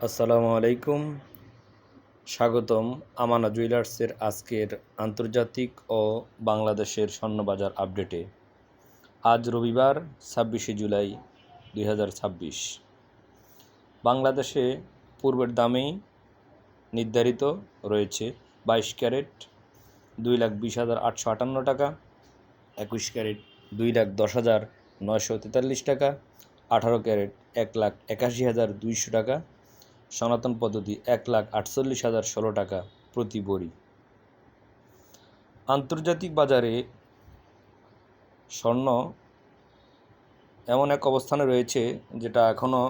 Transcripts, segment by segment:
আসসালামু আলাইকুম। স্বাগতম আমানা জুয়েলার্সের আজকের আন্তর্জাতিক ও বাংলাদেশের স্বর্ণবাজার আপডেটে। আজ রবিবার 26শে জুলাই 2026। বাংলাদেশে পূর্বের দামেই নির্ধারিত রয়েছে 22 ক্যারেট 2,20,858 টাকা, 21 ক্যারেট 2,10,943 টাকা, 18 ক্যারেট 1,81,200 টাকা, সনাতন পদ্ধতি 1,48,016 টাকা প্রতি বড়ি। আন্তর্জাতিক বাজারে স্বর্ণ এমন এক অবস্থানে রয়েছে যেটা এখনও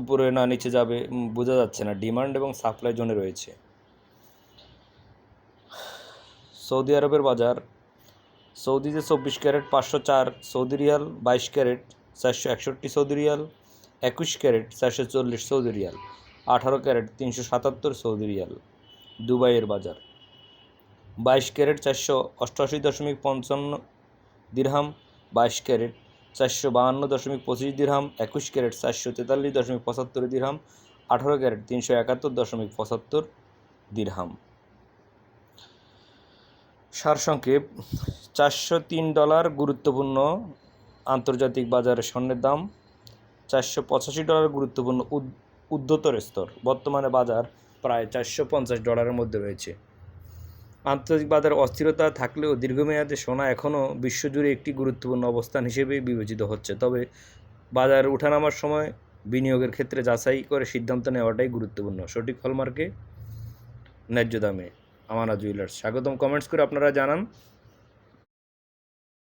উপরে না নিচে যাবে বোঝা যাচ্ছে না। ডিমান্ড এবং সাপ্লাই জোনে রয়েছে। সৌদি আরবের বাজার, সৌদিতে 24 carat 504 Saudi riyal, 22 carat 461 Saudi riyal, 21 carat 440 Saudi riyal, 18 carat 377 Saudi riyal. দুবাইয়ের বাজার 22 carat 488.55 dirham, 22 carat 452.25 dirham, 21 carat 443.75 dirham, 18 carat 371.75 dirham. সারসংক্ষেপ, $403 গুরুত্বপূর্ণ আন্তর্জাতিক বাজারে স্বর্ণের দাম, $485 গুরুত্বপূর্ণ ঊর্ধ্বতর স্তর। বর্তমানে বাজার প্রায় $450 মধ্যে রয়েছে। আন্তর্জাতিক বাজারে অস্থিরতা থাকলেও দীর্ঘমেয়াদে সোনা এখনও বিশ্বজুড়ে একটি গুরুত্বপূর্ণ অবস্থান হিসেবেই বিবেচিত হচ্ছে। তবে বাজার ওঠানামার সময় বিনিয়োগের ক্ষেত্রে যাচাই করে সিদ্ধান্ত নেওয়াটাই গুরুত্বপূর্ণ। সঠিক হলমার্কে ন্যায্য দামে আমানা জুয়েলার্স। স্বাগতম। কমেন্টস করে আপনারা জানান।